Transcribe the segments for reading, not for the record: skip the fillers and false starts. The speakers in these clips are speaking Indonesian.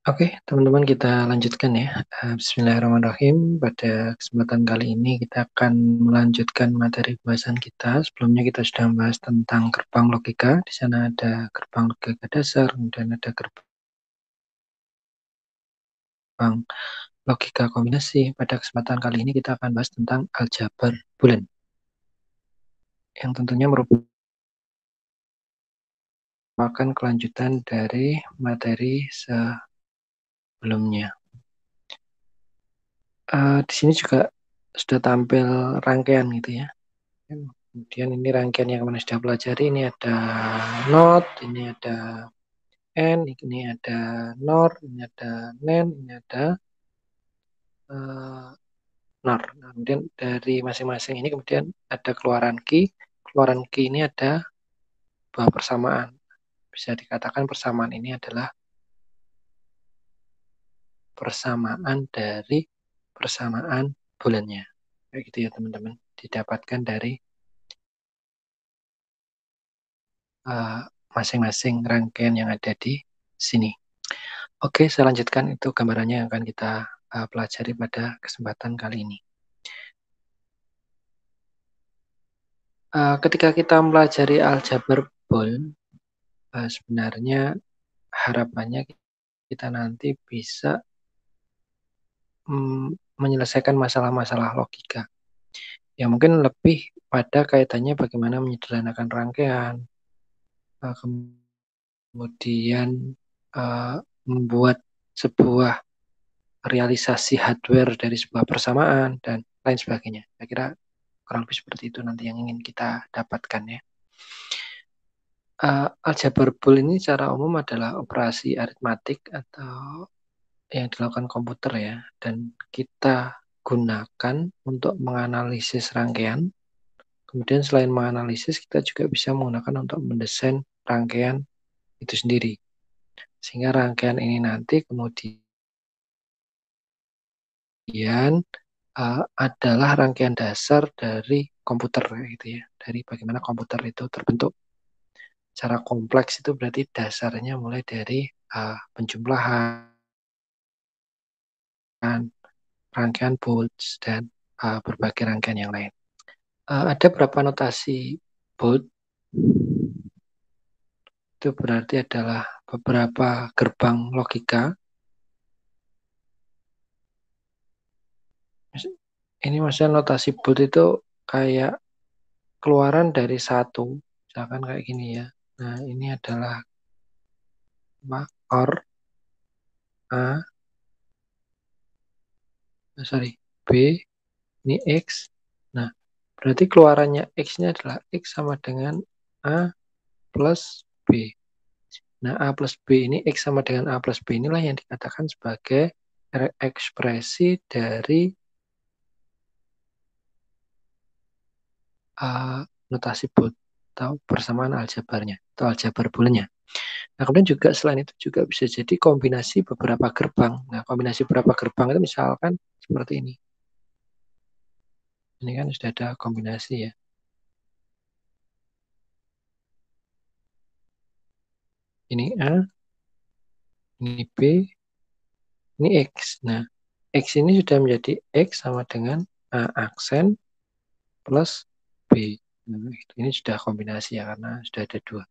Oke, teman-teman kita lanjutkan ya. Bismillahirrahmanirrahim. Pada kesempatan kali ini kita akan melanjutkan materi pembahasan kita. Sebelumnya kita sudah membahas tentang gerbang logika. Di sana ada gerbang logika dasar, kemudian ada gerbang logika kombinasi. Pada kesempatan kali ini kita akan bahas tentang aljabar Boolean, yang tentunya merupakan kelanjutan dari materi sebelumnya. Di sini juga sudah tampil rangkaian gitu ya. Kemudian ini rangkaian yang kemarin sudah pelajari, ini ada not, ini ada and, ini ada nor, ini ada nen, ini ada nor. Nah, kemudian dari masing-masing ini kemudian ada keluaran key. Keluaran key ini ada dua persamaan. Bisa dikatakan persamaan ini adalah persamaan dari persamaan bulannya. Kayak gitu ya teman-teman. Didapatkan dari masing-masing rangkaian yang ada di sini. Oke, saya lanjutkan, itu gambarannya yang akan kita pelajari pada kesempatan kali ini. Ketika kita mempelajari aljabar Boolean, sebenarnya harapannya kita nanti bisa menyelesaikan masalah-masalah logika. Ya mungkin lebih pada kaitannya bagaimana menyederhanakan rangkaian, kemudian membuat sebuah realisasi hardware dari sebuah persamaan, dan lain sebagainya. Saya kira kurang lebih seperti itu nanti yang ingin kita dapatkan ya. Aljabar Boolean ini secara umum adalah operasi aritmatik atau yang dilakukan komputer ya, dan kita gunakan untuk menganalisis rangkaian. Kemudian selain menganalisis, kita juga bisa menggunakan untuk mendesain rangkaian itu sendiri. Sehingga rangkaian ini nanti kemudian adalah rangkaian dasar dari komputer gitu ya. Dari bagaimana komputer itu terbentuk. Secara kompleks itu berarti dasarnya mulai dari penjumlahan, rangkaian bolts, dan berbagai rangkaian yang lain. Ada beberapa notasi bolt, itu berarti adalah beberapa gerbang logika. Ini maksudnya notasi bolt itu kayak keluaran dari satu, misalkan kayak gini ya. Nah, ini adalah OR A, B, ini X. Nah, berarti keluarannya X-nya adalah X sama dengan A plus B. Nah, A plus B ini, X sama dengan A plus B inilah yang dikatakan sebagai ekspresi dari notasi Boolean atau persamaan aljabarnya atau aljabar Booleannya. Nah, kemudian juga selain itu juga bisa jadi kombinasi beberapa gerbang. Nah, kombinasi beberapa gerbang itu misalkan seperti ini. Ini kan sudah ada kombinasi ya. Ini A, ini B, ini X. Nah, X ini sudah menjadi X sama dengan A aksen plus B. Nah, ini sudah kombinasi ya, karena sudah ada dua.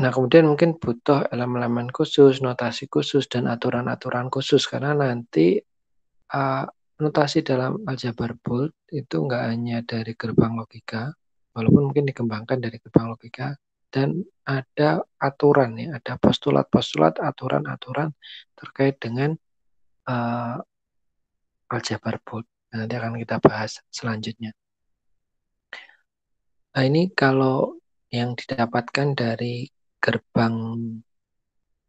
Nah, kemudian mungkin butuh elemen-elemen khusus, notasi khusus, dan aturan-aturan khusus. Karena nanti notasi dalam aljabar Boolean itu nggak hanya dari gerbang logika, walaupun mungkin dikembangkan dari gerbang logika, dan ada aturan ya, ada postulat-postulat, aturan-aturan terkait dengan aljabar Boolean. Nanti akan kita bahas selanjutnya. Nah, ini kalau yang didapatkan dari gerbang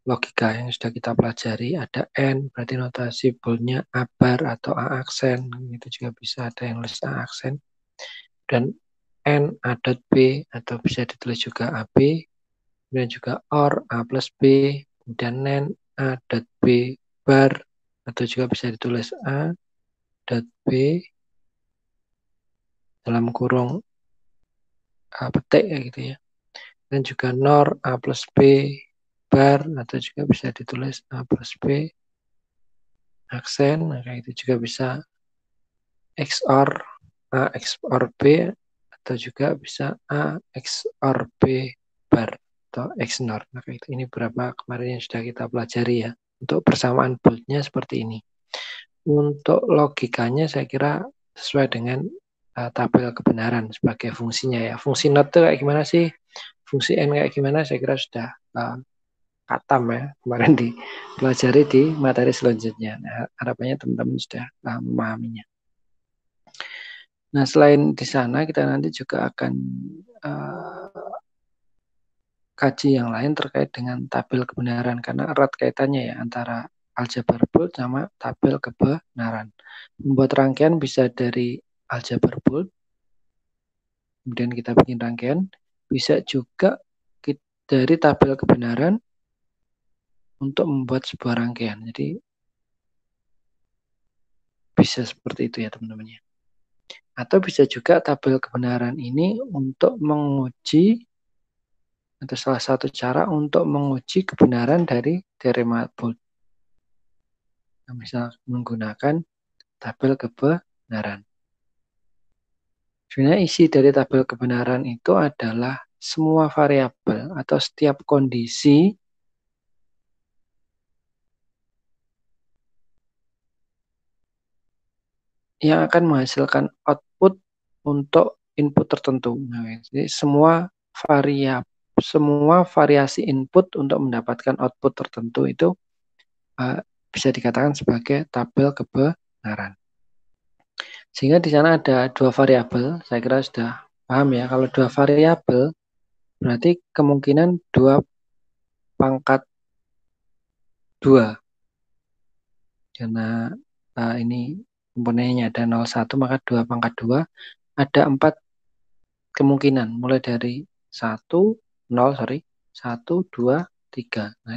logika yang sudah kita pelajari, ada N, berarti notasi Boolean-nya A bar atau A aksen, itu juga bisa ada yang nulis A aksen. Dan N A dot B, atau bisa ditulis juga AB, kemudian juga OR A plus B, kemudian NAND A dot B bar, atau juga bisa ditulis A dot B dalam kurung petik ya gitu ya. dan juga NOR A plus B bar, atau juga bisa ditulis A plus B aksen. Nah, kayak itu juga bisa XOR A XOR B, atau juga bisa A XOR B bar atau XNOR. Nah, kayak itu. Ini beberapa kemarin yang sudah kita pelajari ya. Untuk persamaan boldnya seperti ini. Untuk logikanya saya kira sesuai dengan tabel kebenaran sebagai fungsinya ya. Fungsi not itu kayak gimana sih? Fungsi n kayak gimana? Saya kira sudah katam ya kemarin dipelajari di materi selanjutnya. Nah, harapannya teman-teman sudah memahaminya. Nah, selain di sana kita nanti juga akan kaji yang lain terkait dengan tabel kebenaran karena erat kaitannya ya antara aljabar Boole sama tabel kebenaran. Membuat rangkaian bisa dari aljabar Boole, kemudian kita bikin rangkaian, bisa juga dari tabel kebenaran untuk membuat sebuah rangkaian. Jadi bisa seperti itu ya teman-teman ya. Atau bisa juga tabel kebenaran ini untuk menguji, atau salah satu cara untuk menguji kebenaran dari teorema Boole. Nah, misal menggunakan tabel kebenaran. Sebenarnya isi dari tabel kebenaran itu adalah semua variabel atau setiap kondisi yang akan menghasilkan output untuk input tertentu. Nah, jadi semua variasi input untuk mendapatkan output tertentu itu bisa dikatakan sebagai tabel kebenaran. Sehingga di sana ada dua variabel, saya kira sudah paham ya. Kalau dua variabel berarti kemungkinan 2 pangkat 2. Karena ini komponennya ada 01, maka 2 pangkat 2 ada 4 kemungkinan mulai dari 1 2 3. Nah,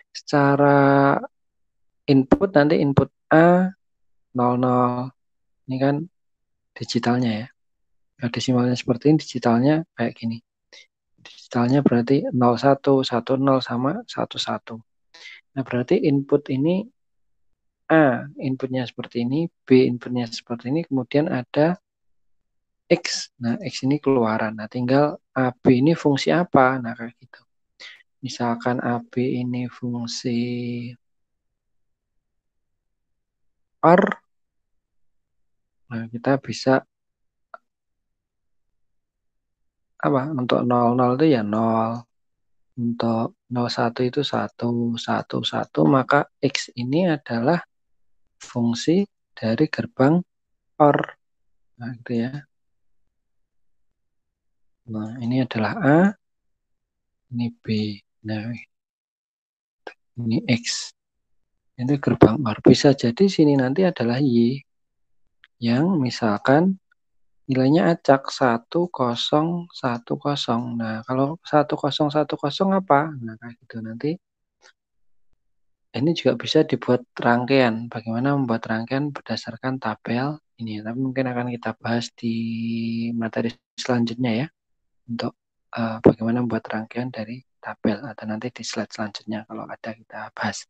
secara input nanti input A 00, ini kan digitalnya ya. Kalau desimalnya seperti ini, digitalnya kayak gini. Digitalnya berarti 01 10 sama 11. Nah, berarti input ini A inputnya seperti ini, B inputnya seperti ini, kemudian ada X. Nah, X ini keluaran. Nah, tinggal AB ini fungsi apa? Nah, kayak gitu. Misalkan AB ini fungsi OR, nah kita bisa apa? Untuk 00 itu ya 0. Untuk 01 itu 1, 1, 1, maka X ini adalah fungsi dari gerbang OR. Nah, gitu ya. Nah, ini adalah A, ini B. Nah, ini X. Itu gerbang OR. Bisa jadi sini nanti adalah Y yang misalkan nilainya acak 1010. Nah, kalau 1010 apa? Nah, kayak gitu nanti. Ini juga bisa dibuat rangkaian. Bagaimana membuat rangkaian berdasarkan tabel ini. Tapi mungkin akan kita bahas di materi selanjutnya ya. Untuk bagaimana membuat rangkaian dari tabel. Atau nanti di slide selanjutnya kalau ada kita bahas.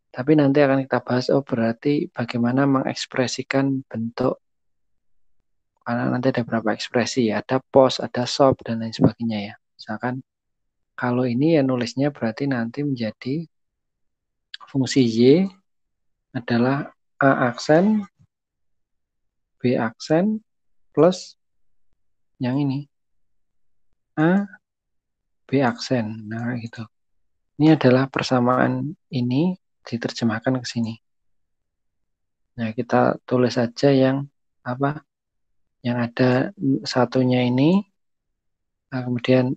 Tapi nanti akan kita bahas, berarti bagaimana mengekspresikan bentuk, karena nanti ada beberapa ekspresi ya, ada post, ada shop, dan lain sebagainya ya. Misalkan kalau ini ya nulisnya berarti nanti menjadi fungsi Y adalah A aksen, B aksen, plus yang ini, A, B aksen. Nah gitu. Ini adalah persamaan ini diterjemahkan ke sini. Nah, kita tulis saja yang apa? Yang ada satunya ini, nah, kemudian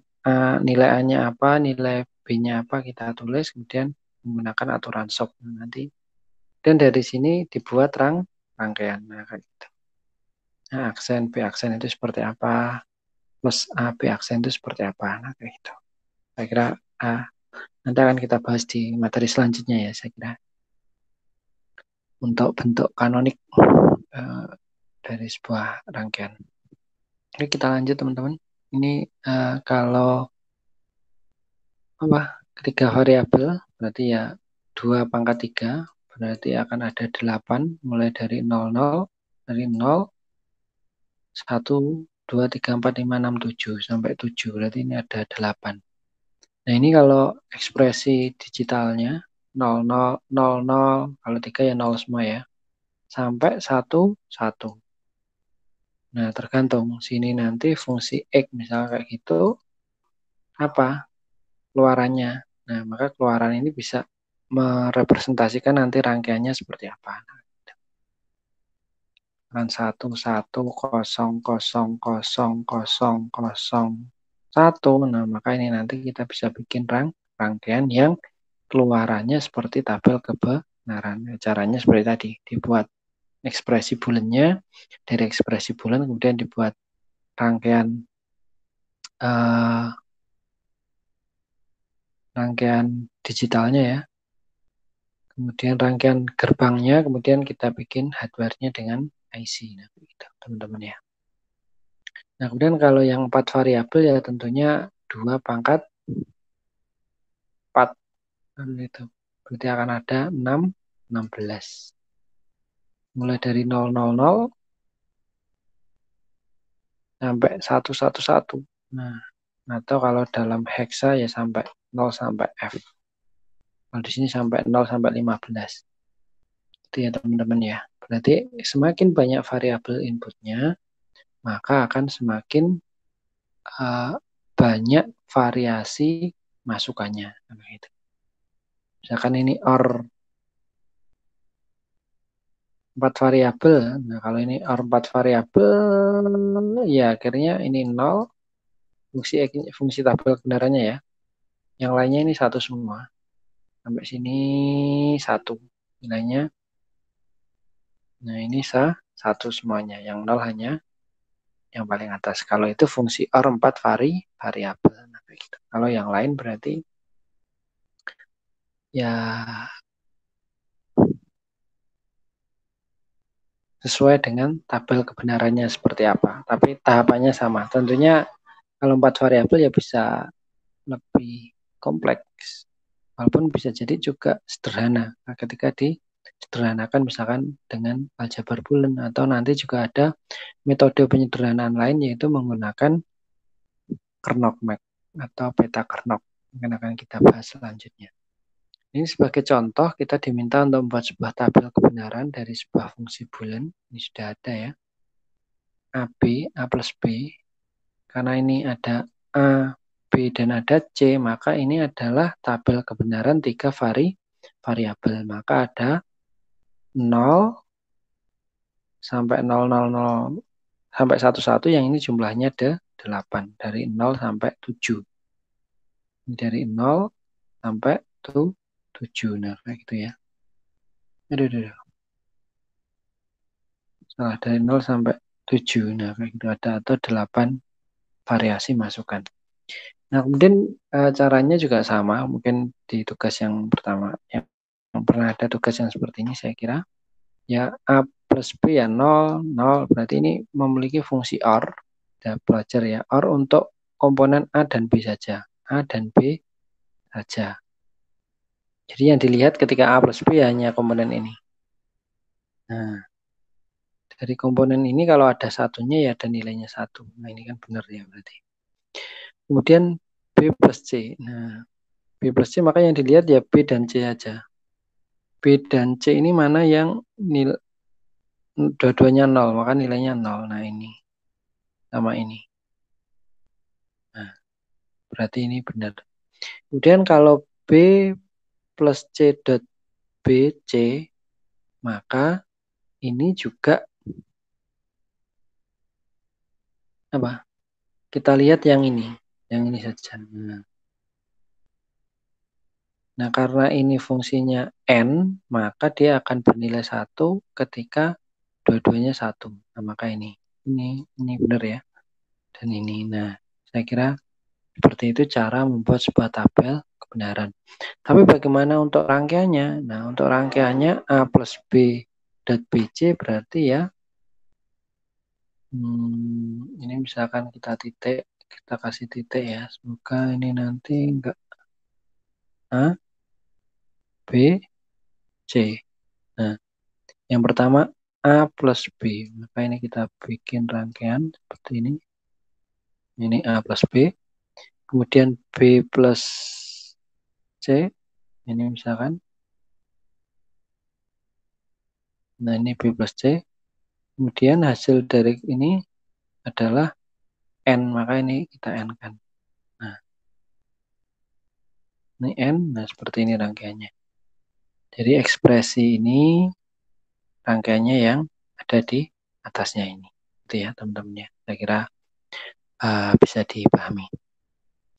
nilai A-nya apa, nilai B-nya apa kita tulis, kemudian menggunakan aturan shop nanti. Dan dari sini dibuat rangkaian. Nah, kayak gitu. Nah, aksen B aksen itu seperti apa, plus A B aksen itu seperti apa. Nah, kayak gitu. Saya kira nanti akan kita bahas di materi selanjutnya ya, saya kira. Untuk bentuk kanonik dari sebuah rangkaian. Oke, kita lanjut teman-teman. Ini kalau ketiga variabel berarti ya 2 pangkat 3 berarti akan ada 8 mulai dari 00 dari 0 1 2 3 4 5 6 7 sampai 7 berarti ini ada 8. Nah, ini kalau ekspresi digitalnya 00 00 kalau 3 ya 0 semua ya sampai 1 1. Nah, tergantung sini nanti fungsi X misalnya kayak gitu apa keluarannya. Nah, maka keluaran ini bisa merepresentasikan nanti rangkaiannya seperti apa. Kan 1 1 0 0 0 0 0 1. Nah, maka ini nanti kita bisa bikin rangkaian yang keluarannya seperti tabel kebenaran. Caranya seperti tadi, dibuat ekspresi bulannya, dari ekspresi bulan kemudian dibuat rangkaian rangkaian digitalnya ya. Kemudian rangkaian gerbangnya, kemudian kita bikin hardware-nya dengan IC. Nah, gitu, teman-teman ya. Nah, kemudian kalau yang 4 variabel ya tentunya 2 pangkat 4. Gitu. Berarti akan ada 6, 16. Mulai dari 000 sampai 111. Nah, atau kalau dalam hexa ya sampai 0 sampai F. Kalau di sini sampai 0 sampai 15. Itu ya teman-teman ya. Berarti semakin banyak variabel inputnya, maka akan semakin banyak variasi masukannya. Gitu. Misalkan ini OR 4 variabel. Nah, kalau ini OR 4 variabel, ya akhirnya ini 0, fungsi tabel kebenarannya ya. Yang lainnya ini 1 semua. Sampai sini 1 nilainya. Nah, ini 1 semuanya. Yang 0 hanya yang paling atas. Kalau itu fungsi OR 4 variabel. Nah, gitu. Kalau yang lain berarti ya sesuai dengan tabel kebenarannya seperti apa. Tapi tahapannya sama. Tentunya kalau 4 variabel ya bisa lebih kompleks. Walaupun bisa jadi juga sederhana. Nah, ketika disederhanakan misalkan dengan aljabar bulan atau nanti juga ada metode penyederhanaan lain yaitu menggunakan Kernot Map atau peta Kernot. Yang akan kita bahas selanjutnya. Ini sebagai contoh kita diminta untuk membuat sebuah tabel kebenaran dari sebuah fungsi bulan. Ini sudah ada ya. AB, A plus B. Karena ini ada A, B, dan ada C, maka ini adalah tabel kebenaran 3 variabel. Maka ada 0 sampai 000 sampai 11 yang ini jumlahnya ada 8. Dari 0 sampai 7. Ini dari 0 sampai 7. Nah, kayak gitu ya. Aduh. Setelah dari 0 sampai 7. Nah, kayak gitu ada atau 8 variasi masukan. Nah, kemudian caranya juga sama. Mungkin di tugas yang pertama. Yang pernah ada tugas yang seperti ini saya kira. Ya, A plus B ya 0, 0. Berarti ini memiliki fungsi OR. Kita belajar ya. OR untuk komponen A dan B saja. A dan B saja. Jadi yang dilihat ketika A plus B hanya komponen ini. Nah, dari komponen ini kalau ada satunya ya ada nilainya 1. Nah, ini kan benar ya berarti. Kemudian B plus C. Nah, B plus C maka yang dilihat ya B dan C aja. B dan C ini mana yang dua-duanya 0, maka nilainya 0. Nah, ini sama ini. Nah, berarti ini benar. Kemudian kalau B plus C dot BC, maka ini juga apa? Kita lihat yang ini saja. Nah, karena ini fungsinya N, maka dia akan bernilai 1 ketika dua-duanya 1. Nah, maka ini benar ya. Dan ini. Nah, saya kira seperti itu cara membuat sebuah tabel kebenaran. Tapi bagaimana untuk rangkaiannya? Nah, untuk rangkaiannya A plus B dot BC berarti ya, ini misalkan kita titik kita kasih titik ya. Semoga ini nanti enggak A, B, C. Nah, yang pertama A plus B. Maka ini kita bikin rangkaian seperti ini. Ini A plus B. Kemudian B plus C. Ini misalkan. Nah, ini B plus C. Kemudian hasil dari ini adalah N. Maka ini kita N kan. Nah, ini N. Nah, seperti ini rangkaiannya. Jadi ekspresi ini rangkaiannya yang ada di atasnya ini. Itu ya teman-teman ya. Saya kira bisa dipahami.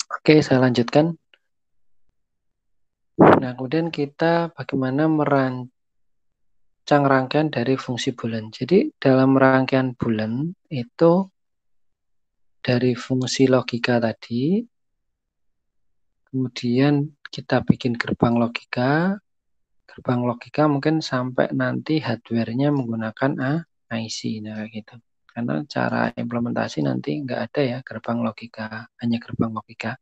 Oke, saya lanjutkan. Nah, kemudian kita bagaimana merancang rangkaian dari fungsi bulan. Jadi dalam rangkaian bulan itu dari fungsi logika tadi, kemudian kita bikin gerbang logika. Gerbang logika mungkin sampai nanti hardware-nya menggunakan IC. Nah, kayak gitu. Karena cara implementasi nanti nggak ada ya gerbang logika, hanya gerbang logika.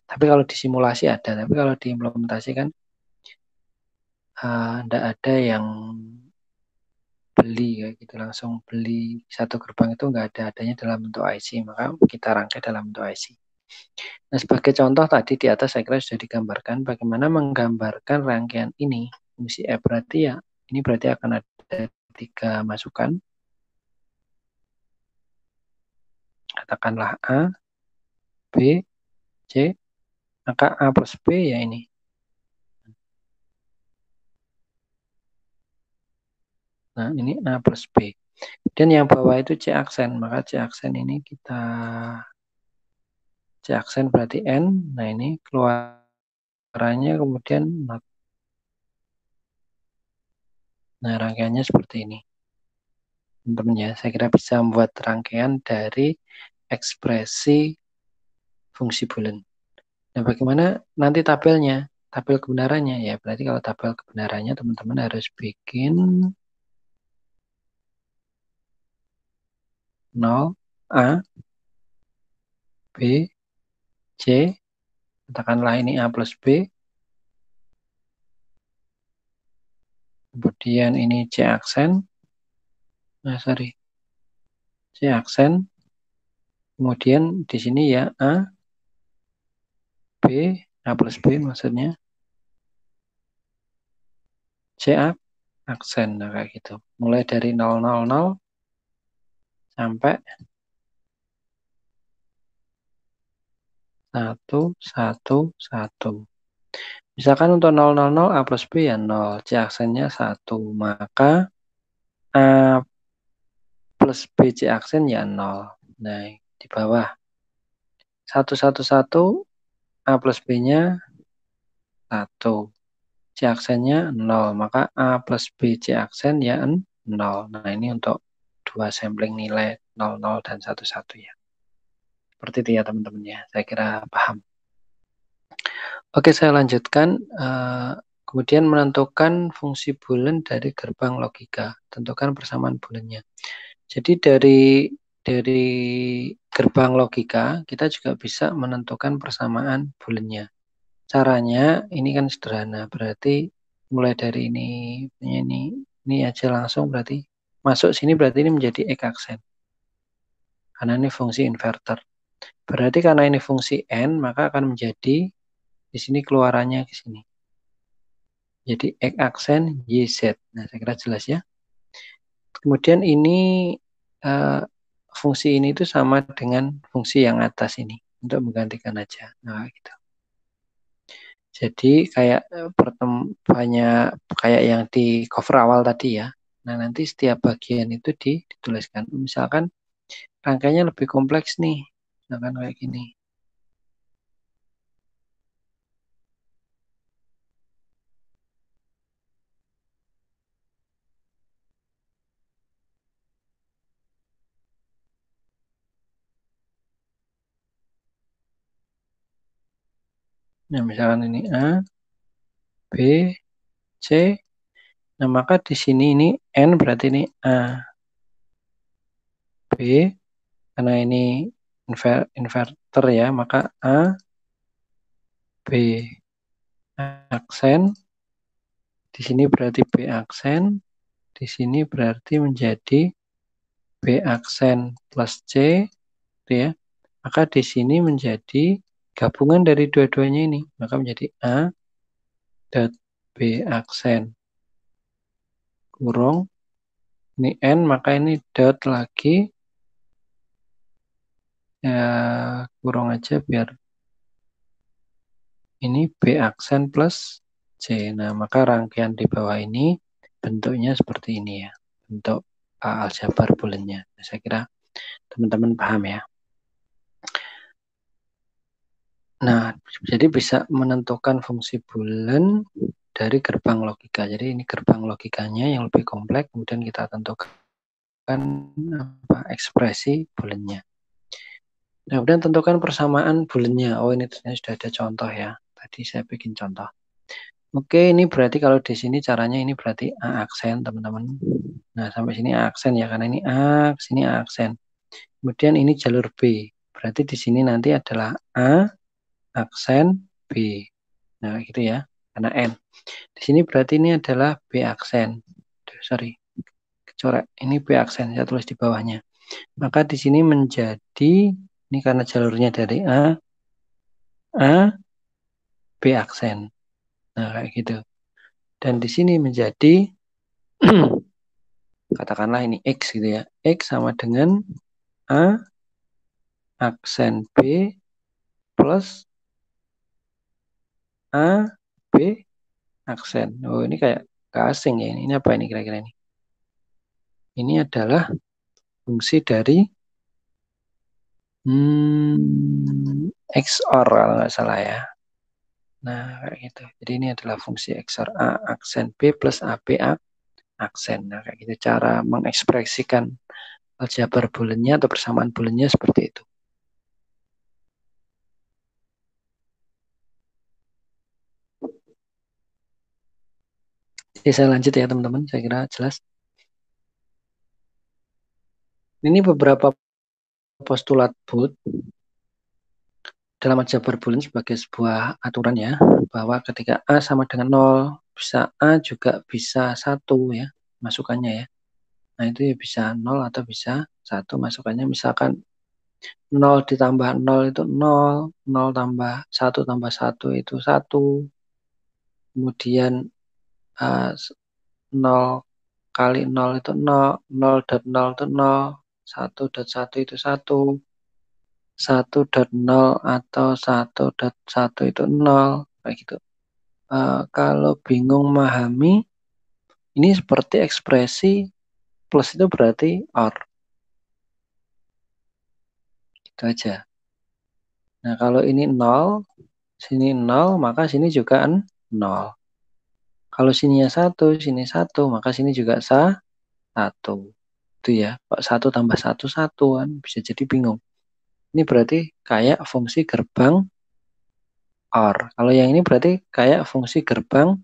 Tapi kalau di simulasi ada, tapi kalau diimplementasi kan nggak ada yang beli kayak gitu, langsung beli satu gerbang itu nggak ada, adanya dalam bentuk IC, maka kita rangkai dalam bentuk IC. Nah, sebagai contoh tadi di atas saya kira sudah digambarkan bagaimana menggambarkan rangkaian ini. Fungsi F berarti ya, ini berarti akan ada 3 masukan. Katakanlah A, B, C, maka A plus B ya ini. Nah, ini A plus B. Dan yang bawah itu C aksen, maka C aksen ini kita C aksen berarti N. Nah, ini keluarannya kemudian not. Nah, rangkaiannya seperti ini. Teman-teman ya, saya kira bisa membuat rangkaian dari ekspresi fungsi bulan. Nah, bagaimana nanti tabelnya? Tabel kebenarannya ya, berarti kalau tabel kebenarannya teman-teman harus bikin 0, A, B, C, katakanlah ini A plus B, kemudian ini C aksen, C aksen, kemudian di sini ya A, B, A plus B maksudnya, C aksen, nah kayak gitu. Mulai dari 000 sampai 111. Misalkan untuk 000 A plus B ya 0, C aksennya 1, maka A plus B C aksen ya 0. Nah, di bawah 111 A plus B-nya 1. C aksennya 0, maka A plus B C aksen ya 0. Nah, ini untuk 2 sampling nilai 00 dan 11 ya. Seperti itu ya teman-teman ya. Saya kira paham. Oke, saya lanjutkan. Kemudian menentukan fungsi bulan dari gerbang logika. Tentukan persamaan bulannya. Jadi dari gerbang logika kita juga bisa menentukan persamaan bulannya. Caranya ini kan sederhana. Berarti mulai dari ini aja langsung berarti masuk sini berarti ini menjadi X aksen. Karena ini fungsi inverter. Berarti karena ini fungsi N maka akan menjadi di sini keluarannya ke sini. Jadi X aksen YZ. Nah, saya kira jelas ya. Kemudian ini fungsi ini itu sama dengan fungsi yang atas ini untuk menggantikan aja. Nah, gitu. Jadi kayak banyak kayak yang di cover awal tadi ya. Nah, nanti setiap bagian itu dituliskan. Misalkan rangkaiannya lebih kompleks nih. Misalkan kayak gini. Nah, misalkan ini A, B, C. Nah, maka di sini ini N berarti ini A, B, karena ini inverter ya, maka A, B aksen, di sini berarti B aksen, di sini berarti menjadi B aksen plus C, gitu ya. Maka di sini menjadi gabungan dari dua-duanya ini, maka menjadi A dot B aksen kurung, ini N, maka ini dot lagi, ya kurung aja biar ini B aksen plus C. Nah, maka rangkaian di bawah ini bentuknya seperti ini ya, bentuk aljabar bulannya. Saya kira teman-teman paham ya. Nah, jadi bisa menentukan fungsi bulan dari gerbang logika. Jadi ini gerbang logikanya yang lebih kompleks, kemudian kita tentukan ekspresi bulannya. Nah, kemudian tentukan persamaan bulannya. Oh, ini sudah ada contoh ya. Tadi saya bikin contoh. Oke, ini berarti kalau di sini caranya ini berarti A aksen, teman-teman. Nah, sampai sini A aksen ya, karena ini A, sini A aksen. Kemudian ini jalur B. Berarti di sini nanti adalah A aksen B. Nah, gitu ya. Karena N. Di sini berarti ini adalah B aksen. Sorry, kecoret. Ini B aksen, saya tulis di bawahnya. Maka di sini menjadi, ini karena jalurnya dari A, B aksen. Nah, kayak gitu. Dan di sini menjadi, katakanlah ini X gitu ya. X sama dengan A aksen B plus A, B aksen. Oh, ini kayak asing ya. Ini apa ini kira-kira ini? Ini adalah fungsi dari XOR kalau nggak salah ya. Nah, kayak gitu. Jadi ini adalah fungsi XOR A aksen B plus AB aksen. Nah, kayak gitu cara mengekspresikan aljabar bulannya atau persamaan bulannya seperti itu. Jadi saya lanjut ya teman-teman, saya kira jelas. Ini beberapa postulat Booth dalam aljabar bulan sebagai sebuah aturan ya, bahwa ketika A sama dengan 0, bisa A juga bisa 1 ya, masukannya ya. Nah, itu ya bisa 0 atau bisa 1 masukannya. Misalkan 0 ditambah 0 itu 0, 0 tambah 1 tambah 1 itu 1. Kemudian 0 kali 0 itu 0, 0 dot 0 itu 0, 1 dot 1 itu 1, 1 dot 0 atau 1 dot 1 itu 0, kayak gitu. Kalau bingung memahami, ini seperti ekspresi plus itu berarti OR. Itu aja. Nah, kalau ini 0, sini 0, maka sini juga 0. Kalau sininya 1, sini 1, maka sini juga 1. Itu ya, kok 1 tambah 1, 1 kan, bisa jadi bingung. Ini berarti kayak fungsi gerbang OR. Kalau yang ini berarti kayak fungsi gerbang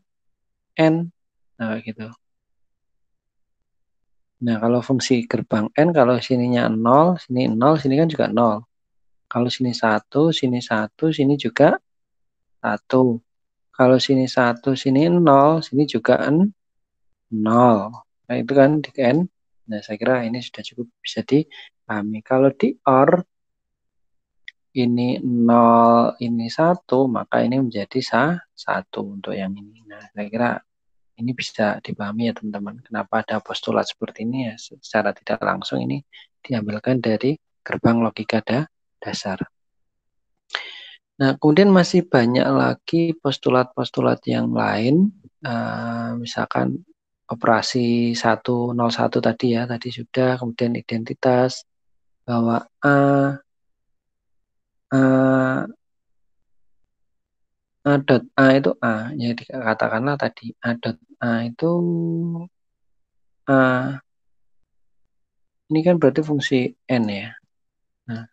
N. Nah, gitu. Nah, kalau fungsi gerbang N, kalau sininya 0, sini kan juga 0. Kalau sini 1, sini juga 1. Kalau sini 1, sini 0, sini juga 0. Nah, itu kan di N. Nah, saya kira ini sudah cukup bisa dipahami. Kalau di OR, ini 0, ini 1, maka ini menjadi 1 untuk yang ini. Nah, saya kira ini bisa dipahami ya teman-teman. Kenapa ada postulat seperti ini ya, secara tidak langsung ini diambilkan dari gerbang logika dasar. Nah, kemudian masih banyak lagi postulat-postulat yang lain, misalkan operasi 101 tadi ya, tadi sudah, kemudian identitas, bahwa A dot A itu A, jadi katakanlah tadi A dot A itu A, ini kan berarti fungsi N ya. Nah,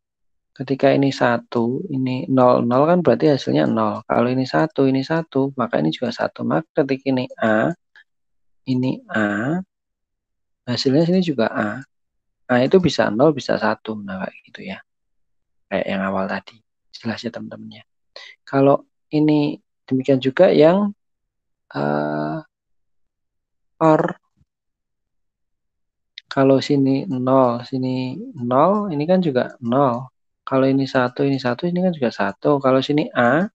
ketika ini 1, ini 0, 0 kan berarti hasilnya 0. Kalau ini 1, maka ini juga 1. Maka ketika ini A, hasilnya sini juga A. A itu bisa 0, bisa 1. Nah, kayak gitu ya. kayak yang awal tadi. Jelas ya teman-teman ya. Kalau ini demikian juga yang OR. Kalau sini 0, sini 0, ini kan juga 0. Kalau ini 1, ini kan juga 1. Kalau sini A,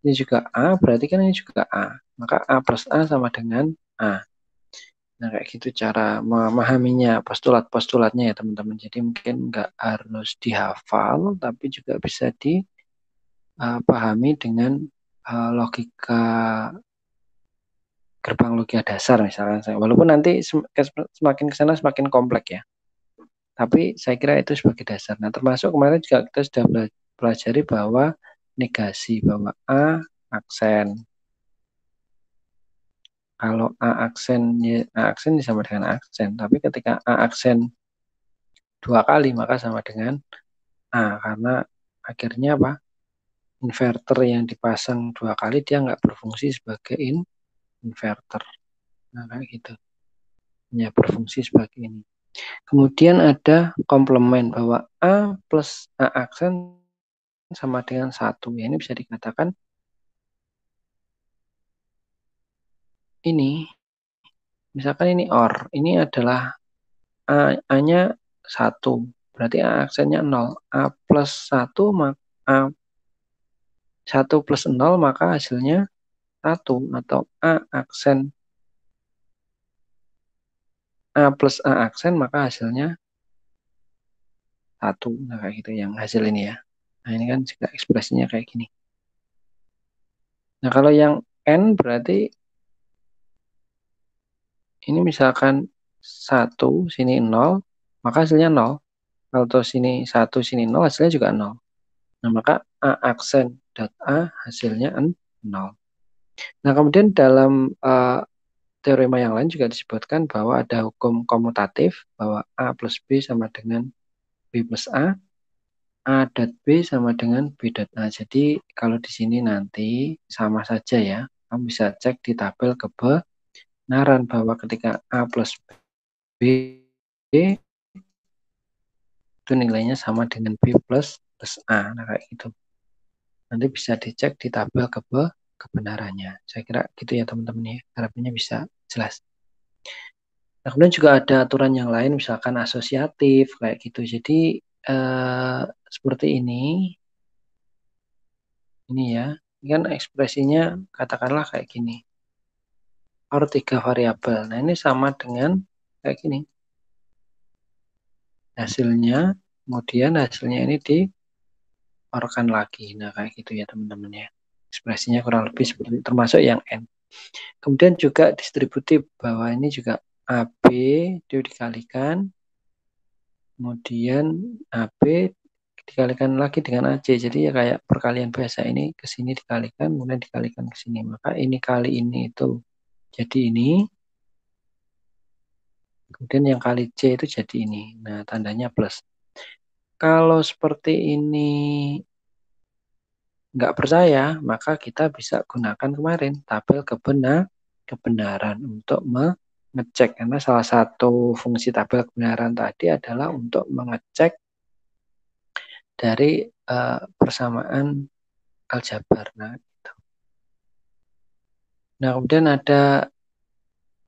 ini juga A, berarti kan ini juga A. Maka A plus A sama dengan A. Nah, kayak gitu cara memahaminya postulat-postulatnya ya teman-teman. Jadi mungkin nggak harus dihafal, tapi juga bisa dipahami dengan logika gerbang logika dasar misalnya. Walaupun nanti semakin ke sana semakin kompleks ya. Tapi saya kira itu sebagai dasar. Nah, termasuk kemarin juga kita sudah pelajari bahwa negasi, bahwa A aksen. Kalau A aksen, ya, A aksen sama dengan aksen. Tapi ketika A aksen 2 kali, maka sama dengan A. Karena akhirnya apa? Inverter yang dipasang 2 kali, dia nggak berfungsi sebagai inverter. Nah, kayak gitu. Ya, berfungsi sebagai ini. Kemudian ada komplement bahwa A plus A aksen sama dengan 1. Ya, ini bisa dikatakan ini, misalkan ini OR, ini adalah A-nya 1, berarti A aksennya 0. A plus 1, A 1 plus 0, maka hasilnya 1. Atau A plus A aksen, maka hasilnya 1. Nah, kayak gitu yang hasil ini ya. Nah, ini kan juga ekspresinya kayak gini. Nah, kalau yang N berarti ini misalkan 1, sini 0, maka hasilnya 0. Kalau sini 1, sini 0, hasilnya juga 0. Nah, maka A aksen dot A hasilnya 0. Nah, kemudian dalam teorema yang lain juga disebutkan bahwa ada hukum komutatif, bahwa A plus B sama dengan B plus A dot B sama dengan B dot A. Jadi kalau di sini nanti sama saja ya. Kamu bisa cek di tabel kebenaran bahwa ketika A plus B itu nilainya sama dengan B plus A. Nah, kayak gitu. Nanti bisa dicek di tabel kebenarannya. Saya kira gitu ya teman-teman ya. Harapannya bisa jelas. Nah, kemudian juga ada aturan yang lain, misalkan asosiatif kayak gitu. Jadi seperti ini ya. Ini kan ekspresinya katakanlah kayak gini. OR 3 variabel. Nah, ini sama dengan kayak gini. Hasilnya, kemudian hasilnya ini diorkan lagi. Nah, kayak gitu ya teman-teman ya. Ekspresinya kurang lebih seperti termasuk yang N. Kemudian juga distributif, bahwa ini juga AB itu dikalikan, kemudian AB dikalikan lagi dengan AC. Jadi ya kayak perkalian biasa, ini ke sini dikalikan, kemudian dikalikan ke sini. Maka ini kali ini itu jadi ini, kemudian yang kali C itu jadi ini. Nah, tandanya plus. Kalau seperti ini nggak percaya, maka kita bisa gunakan kemarin tabel kebenaran untuk mengecek. Karena salah satu fungsi tabel kebenaran tadi adalah untuk mengecek dari persamaan aljabar. Nah, kemudian ada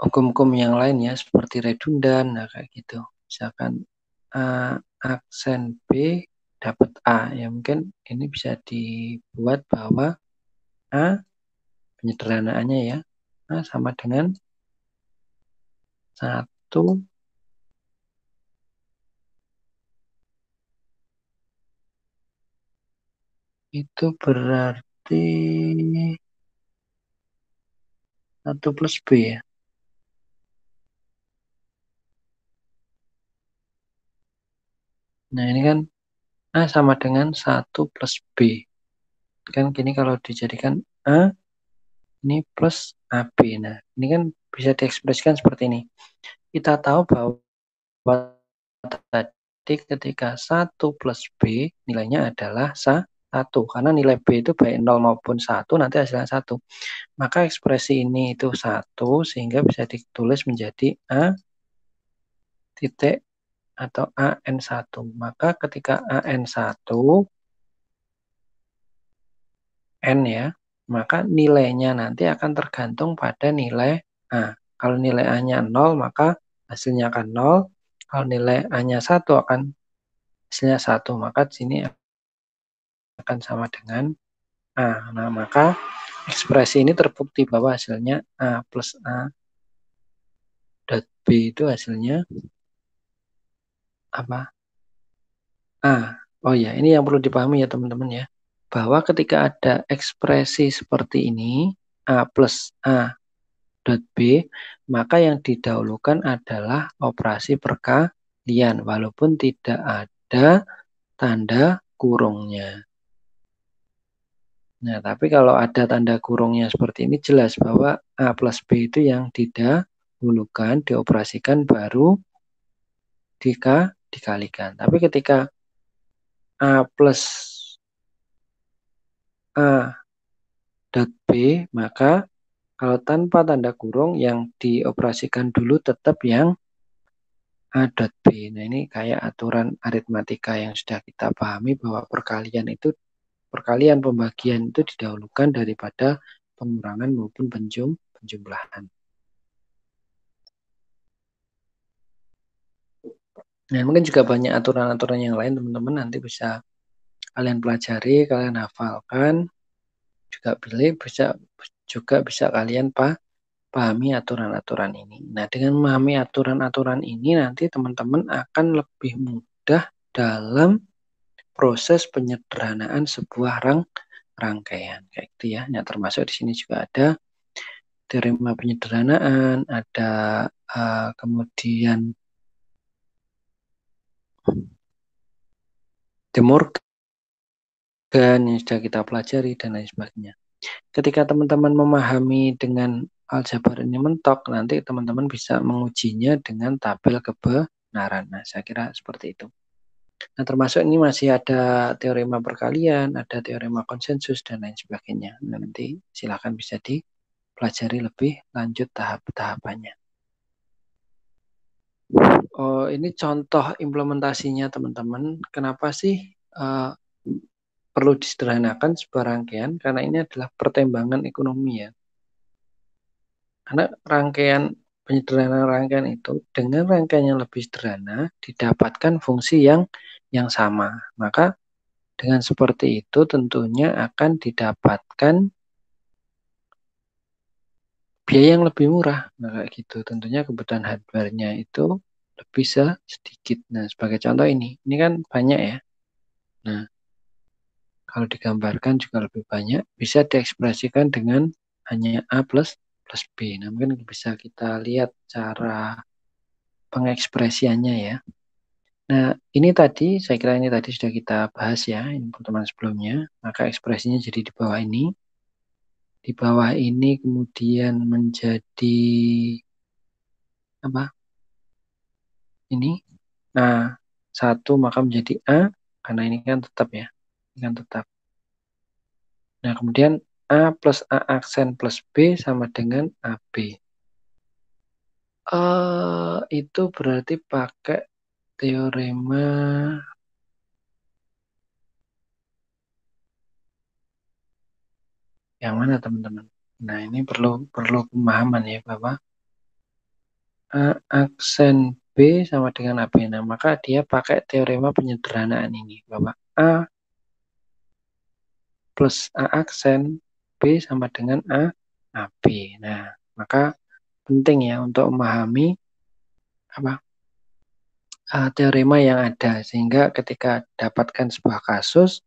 hukum-hukum yang lain ya, seperti redundan, nah kayak gitu. Misalkan A aksen B dapat A, ya mungkin ini bisa dibuat bahwa A, penyederhanaannya ya, A sama dengan 1 itu berarti 1 plus B ya. Nah, ini kan A sama dengan 1 plus B. Kan gini kalau dijadikan A, ini plus AB. Nah, ini kan bisa diekspresikan seperti ini. Kita tahu bahwa tadi ketika 1 plus B nilainya adalah 1. Karena nilai B itu baik 0 maupun 1, nanti hasilnya 1. Maka ekspresi ini itu 1, sehingga bisa ditulis menjadi A titik atau AN1. Maka ketika AN1 N ya, maka nilainya nanti akan tergantung pada nilai A. Kalau nilai A-nya 0, maka hasilnya akan 0. Kalau nilai A-nya 1 akan hasilnya 1. Maka sini akan sama dengan A. Nah, maka ekspresi ini terbukti bahwa hasilnya A plus A dot B itu hasilnya apa? A. Oh ya, ini yang perlu dipahami ya teman-teman ya. Bahwa ketika ada ekspresi seperti ini, A plus A dot B, maka yang didahulukan adalah operasi perkalian, walaupun tidak ada tanda kurungnya. Nah, tapi kalau ada tanda kurungnya seperti ini, jelas bahwa A plus B itu yang didahulukan, dioperasikan, baru dikalikan. Tapi ketika A plus A dot B, maka kalau tanpa tanda kurung, yang dioperasikan dulu tetap yang A dot B. Nah, ini kayak aturan aritmatika yang sudah kita pahami bahwa perkalian pembagian itu didahulukan daripada pengurangan maupun penjumlahan. Nah, mungkin juga banyak aturan-aturan yang lain teman-teman nanti bisa kalian pelajari, kalian hafalkan, juga bisa kalian pahami aturan-aturan ini. Nah, dengan memahami aturan-aturan ini nanti teman-teman akan lebih mudah dalam proses penyederhanaan sebuah rangkaian kayak gitu ya. Nah, termasuk di sini juga ada teorema penyederhanaan, ada kemudian De Morgan yang sudah kita pelajari dan lain sebagainya. Ketika teman-teman memahami dengan aljabar ini mentok, nanti teman-teman bisa mengujinya dengan tabel kebenaran. Nah, saya kira seperti itu. Nah, termasuk ini masih ada teorema perkalian, ada teorema konsensus, dan lain sebagainya. Nah, nanti silakan bisa dipelajari lebih lanjut tahap-tahapannya. Oh, ini contoh implementasinya teman-teman. Kenapa sih perlu disederhanakan sebuah rangkaian? Karena ini adalah pertimbangan ekonomi ya. Karena penyederhanaan rangkaian itu dengan rangkaian yang lebih sederhana didapatkan fungsi yang sama. Maka dengan seperti itu tentunya akan didapatkan biaya yang lebih murah. Nah, kayak gitu. Tentunya kebutuhan hardware-nya itu lebih sedikit. Nah, sebagai contoh ini kan banyak ya. Nah, kalau digambarkan juga lebih banyak, bisa diekspresikan dengan hanya A plus B. Nah, mungkin bisa kita lihat cara pengekspresiannya ya. Nah, ini tadi, saya kira ini tadi sudah kita bahas ya, ini pertemuan sebelumnya. Maka ekspresinya jadi di bawah ini. Di bawah ini kemudian menjadi apa? Ini. Nah, 1 maka menjadi A, karena ini kan tetap ya. Ini kan tetap. Nah, kemudian A plus A aksen plus B sama dengan AB. Itu berarti pakai teorema yang mana teman-teman? Nah, ini perlu pemahaman ya bahwa A aksen B sama dengan AB. Nah, maka dia pakai teorema penyederhanaan ini bahwa A plus A aksen B sama dengan AB. Nah, maka penting ya untuk memahami apa teorema yang ada sehingga ketika dapatkan sebuah kasus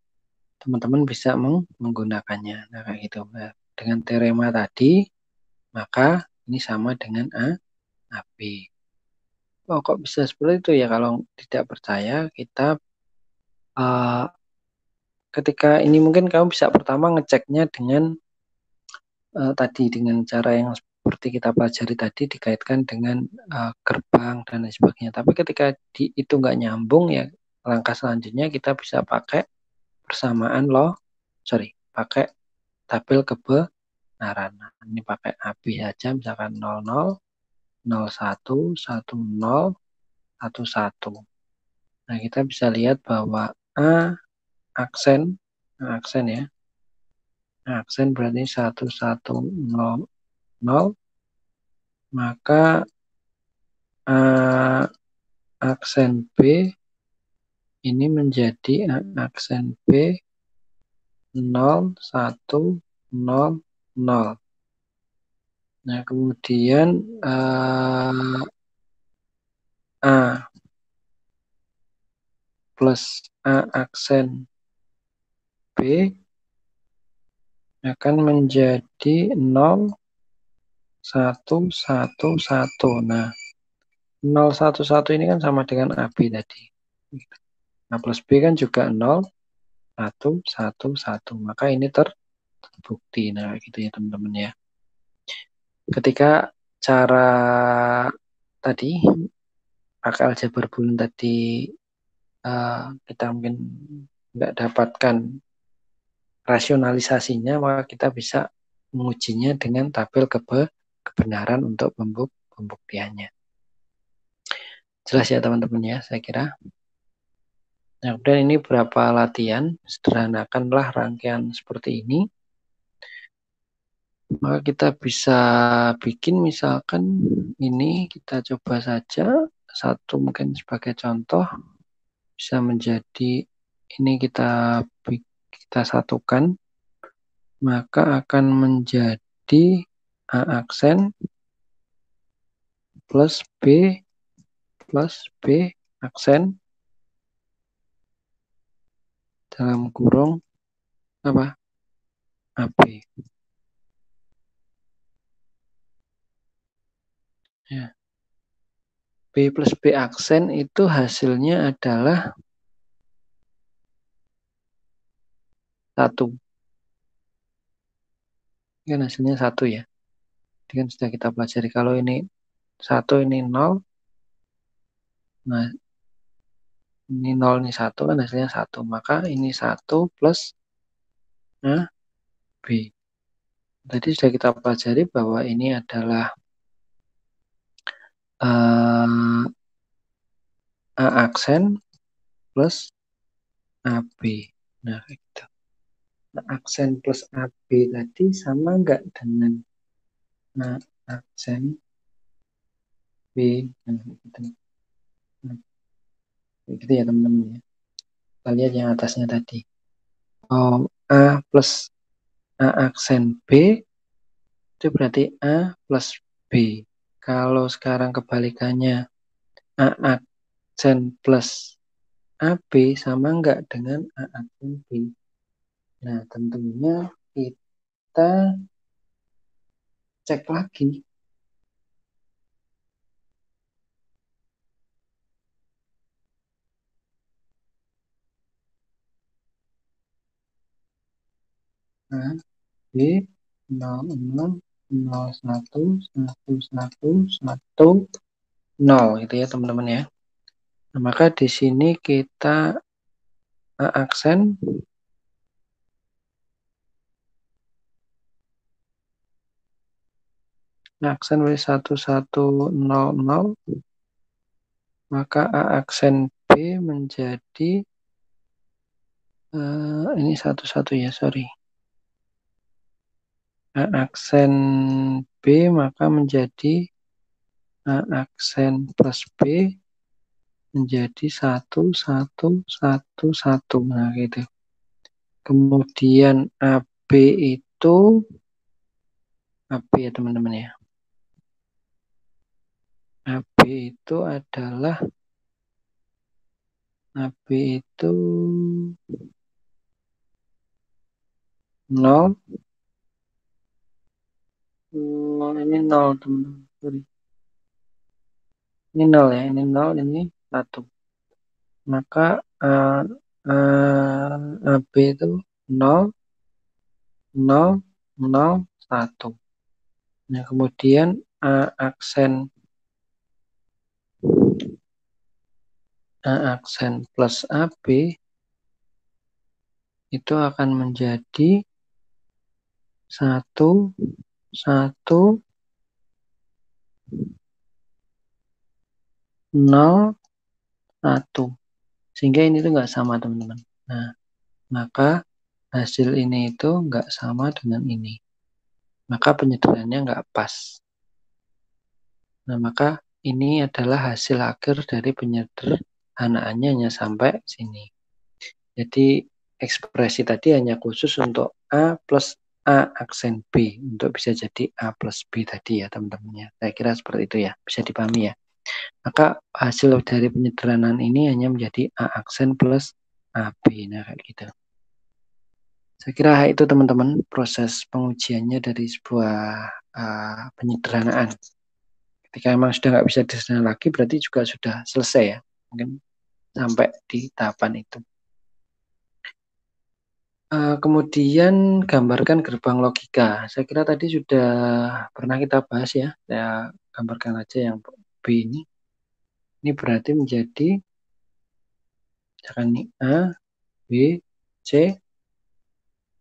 teman-teman bisa menggunakannya. Nah, kayak gitu. Nah, dengan teorema tadi maka ini sama dengan AB. Oh, kok bisa seperti itu ya? Kalau tidak percaya kita ketika ini mungkin kamu bisa pertama ngeceknya dengan tadi dengan cara yang seperti kita pelajari tadi dikaitkan dengan gerbang dan lain sebagainya. Tapi ketika itu nggak nyambung ya langkah selanjutnya kita bisa pakai persamaan pakai tabel kebenaran. Nah, ini pakai AB saja misalkan 00, 01, 10, 11. Nah, kita bisa lihat bahwa A aksen ya. Aksen berarti 1100, maka aksen B ini menjadi aksen B 0100. Nah, kemudian A plus A aksen B akan menjadi 0111. Nah, 011 ini kan sama dengan AB tadi. A plus B kan juga 0111. Maka ini terbukti. Nah, gitu ya teman-teman ya. Ketika cara tadi pakai aljabar boolean tadi kita mungkin nggak dapatkan rasionalisasinya, maka kita bisa mengujinya dengan tabel kebenaran untuk pembuktiannya. Jelas ya teman-teman ya, saya kira. Nah, kemudian ini beberapa latihan, sederhanakanlah rangkaian seperti ini. Maka kita bisa bikin misalkan ini, kita coba saja satu mungkin sebagai contoh, bisa menjadi ini kita satukan, maka akan menjadi A aksen plus B aksen dalam kurung apa? AB. Ya. B plus B aksen itu hasilnya adalah 1. Ini kan hasilnya 1 ya. Ini kan sudah kita pelajari. Kalau ini 1, ini 0. Nah, ini 0, ini 1 kan hasilnya 1. Maka ini 1 plus B. Tadi sudah kita pelajari bahwa ini adalah A aksen plus AB. Nah, gitu. Nah, aksen plus AB tadi sama enggak dengan aksen B? Nah, gitu. Nah, gitu ya teman-teman ya. Kita lihat yang atasnya tadi. A plus A aksen B itu berarti A plus B. Kalau sekarang kebalikannya A aksen plus AB sama enggak dengan A aksen B? Nah, tentunya kita cek lagi. A, B, 0, 0, 1, 1, 1, 1, 0 itu ya teman-teman ya. Nah, maka di sini kita aksen aksen W1100, maka A aksen B menjadi ini 11 ya, sorry. A aksen B maka menjadi A aksen plus B menjadi 1111. Nah, gitu. Kemudian AB itu AB ya teman-teman ya. AB itu adalah AB itu 0. Ini 0 teman-teman. Sorry. Ini 0 ya, ini 0, ini 1. Maka AB itu 0, 0, 0, 1. Nah, kemudian A aksen plus AB itu akan menjadi 1, 1, 0, 1. Sehingga ini tuh nggak sama teman-teman. Nah, maka hasil ini itu nggak sama dengan ini. Maka penyederhanaannya nggak pas. Nah, maka ini adalah hasil akhir dari penyederhanaannya hanya sampai sini. Jadi ekspresi tadi hanya khusus untuk A plus A aksen B. Untuk bisa jadi A plus B tadi ya teman-teman ya. Saya kira seperti itu ya. Bisa dipahami ya. Maka hasil dari penyederhanaan ini hanya menjadi A aksen plus AB. Nah kayak gitu. Saya kira itu teman-teman proses pengujiannya dari sebuah penyederhanaan. Ketika memang sudah nggak bisa disederhanakan lagi berarti juga sudah selesai ya. Mungkin sampai di tahapan itu. Kemudian gambarkan gerbang logika. Saya kira tadi sudah pernah kita bahas ya. Saya gambarkan aja yang B ini. Ini berarti menjadi misalkan ini A, B, C.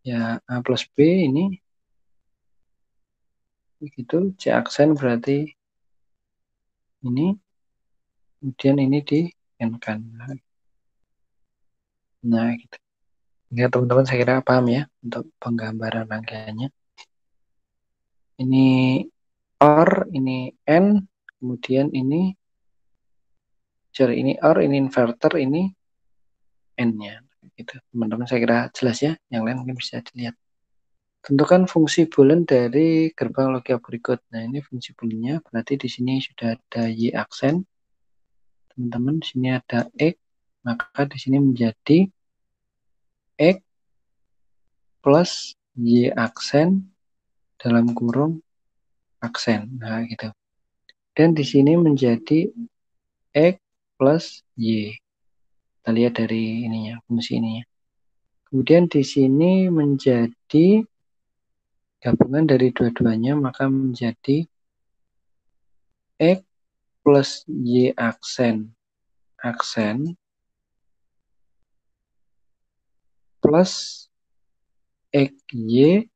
Ya A plus B ini. Begitu. C aksen berarti ini. Kemudian ini di N-kan. Nah gitu. Ya teman-teman saya kira paham ya untuk penggambaran rangkaiannya. Ini OR, ini N, kemudian ini OR, ini inverter, ini N-nya. Gitu. Teman-teman saya kira jelas ya. Yang lain mungkin bisa dilihat. Tentukan fungsi boolean dari gerbang logika berikut. Nah ini fungsi booleannya berarti di sini sudah ada Y aksen. Teman-teman di sini ada X, maka di sini menjadi X plus Y aksen dalam kurung aksen. Nah gitu. Dan di sini menjadi X plus Y. Kita lihat dari ininya, fungsi ininya. Kemudian di sini menjadi gabungan dari dua-duanya, maka menjadi X plus Y aksen plus XY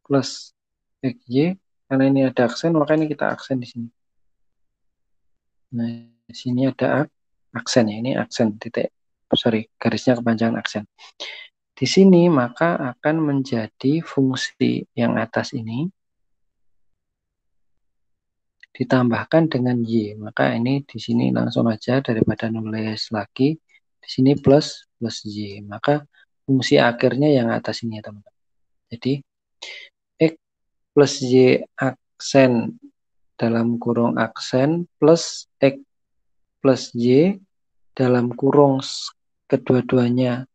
plus XY. Karena ini ada aksen, maka ini kita aksen di sini. Nah, di sini ada aksen ya, ini aksen titik. Sorry, garisnya kepanjangan aksen. Di sini maka akan menjadi fungsi yang atas ini ditambahkan dengan Y. Maka ini di sini langsung aja daripada nulis lagi. Di sini plus Y. Maka fungsi akhirnya yang atas ini ya teman-teman. Jadi X plus Y aksen dalam kurung aksen plus X plus Y dalam kurung kedua-duanya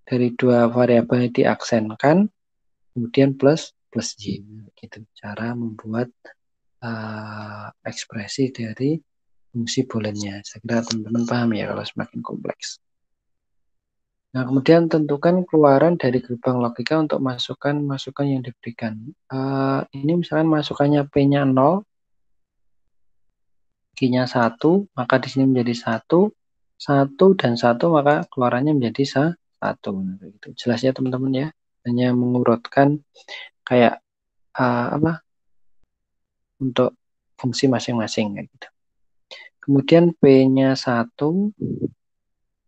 dari dua variabel diaksenkan kemudian plus Y. Gitu cara membuat ekspresi dari fungsi booleannya. Saya kira teman-teman paham ya kalau semakin kompleks. Nah, kemudian tentukan keluaran dari gerbang logika untuk masukan yang diberikan. Ini misalkan masukannya P-nya 0, Q-nya 1, maka di sini menjadi 1, 1 dan 1, maka keluarannya menjadi 1. Nah, itu jelas ya teman-teman ya. Hanya mengurutkan kayak untuk fungsi masing-masing kayak gitu. Kemudian P-nya 1,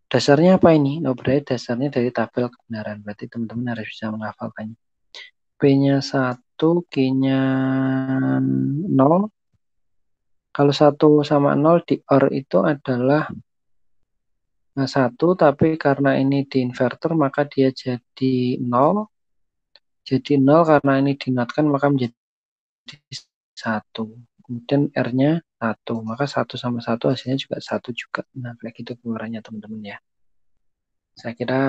dasarnya apa ini? Oh, berarti dasarnya dari tabel kebenaran. Berarti teman-teman harus bisa menghafalkannya. P-nya 1, Q-nya 0. Kalau 1 sama 0 di OR itu adalah 1, tapi karena ini di inverter maka dia jadi 0. Jadi 0 karena ini dinotkan maka menjadi 1. Kemudian R-nya 1. Maka 1 sama 1 hasilnya juga 1 juga. Nah, kayak gitu keluarannya teman-teman ya. Saya kira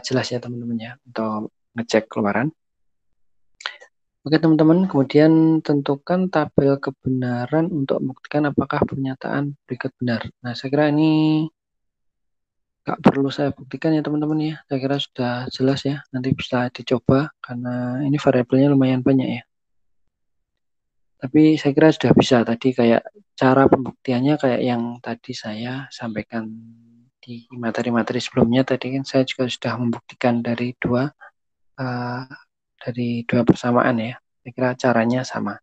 jelas ya teman-teman ya untuk ngecek keluaran. Oke teman-teman, kemudian tentukan tabel kebenaran untuk membuktikan apakah pernyataan berikut benar. Nah, saya kira ini nggak perlu saya buktikan ya teman-teman ya. Saya kira sudah jelas ya. Nanti bisa dicoba karena ini variabelnya lumayan banyak ya. Tapi saya kira sudah bisa tadi kayak cara pembuktiannya kayak yang tadi saya sampaikan di materi-materi sebelumnya. Tadi kan saya juga sudah membuktikan dari dua persamaan ya. Saya kira caranya sama.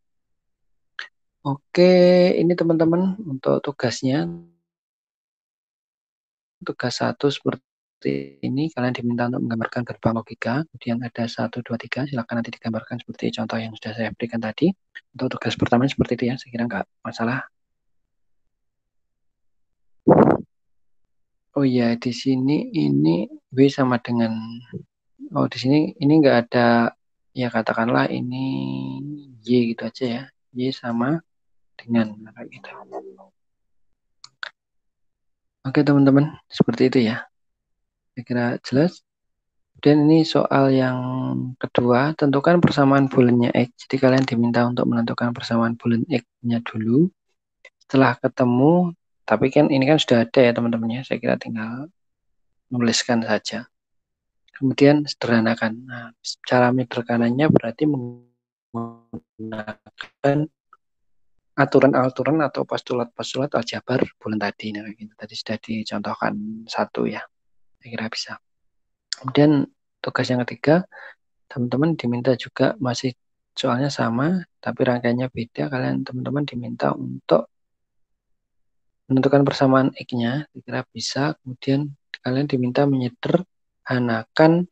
Oke, ini teman-teman untuk tugasnya. Tugas satu seperti ini, kalian diminta untuk menggambarkan gerbang logika. Kemudian ada 1, 2, 3, silakan nanti digambarkan seperti contoh yang sudah saya berikan tadi. Untuk tugas pertama seperti itu ya, saya kira nggak masalah. Oh iya, di sini ini B sama dengan, oh di sini ini nggak ada, ya katakanlah ini Y gitu aja ya. Y sama dengan, kayak gitu. Oke teman-teman, seperti itu ya. Saya kira jelas. Dan ini soal yang kedua, tentukan persamaan boolean-nya X. Jadi kalian diminta untuk menentukan persamaan boolean X-nya dulu. Setelah ketemu, tapi kan ini kan sudah ada ya teman-teman ya. Saya kira tinggal menuliskan saja. Kemudian sederhanakan. Nah, cara menyederhananya berarti menggunakan aturan-aturan atau postulat-postulat aljabar boolean tadi. Nah, gitu. Tadi sudah dicontohkan satu ya. Saya kira bisa. Kemudian tugas yang ketiga, teman-teman diminta juga masih soalnya sama, tapi rangkaiannya beda. Kalian teman-teman diminta untuk menentukan persamaan X-nya, kira bisa. Kemudian kalian diminta menyederhanakan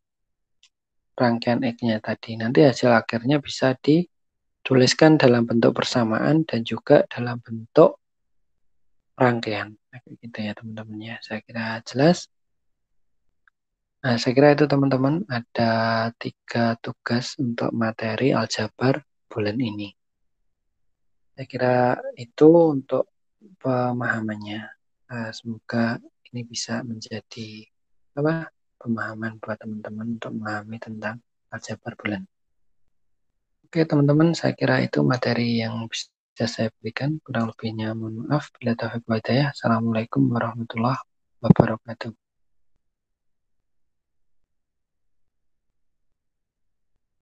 rangkaian X-nya tadi. Nanti hasil akhirnya bisa dituliskan dalam bentuk persamaan dan juga dalam bentuk rangkaian. Gitu ya teman-teman ya. Saya kira jelas. Nah, saya kira itu teman-teman ada 3 tugas untuk materi aljabar bulan ini. Saya kira itu untuk pemahamannya. Semoga ini bisa menjadi apa pemahaman buat teman-teman untuk memahami tentang aljabar bulan. Oke teman-teman, saya kira itu materi yang bisa saya berikan. Kurang lebihnya mohon maaf. Bila taufiq wal hidayah. Assalamualaikum warahmatullahi wabarakatuh.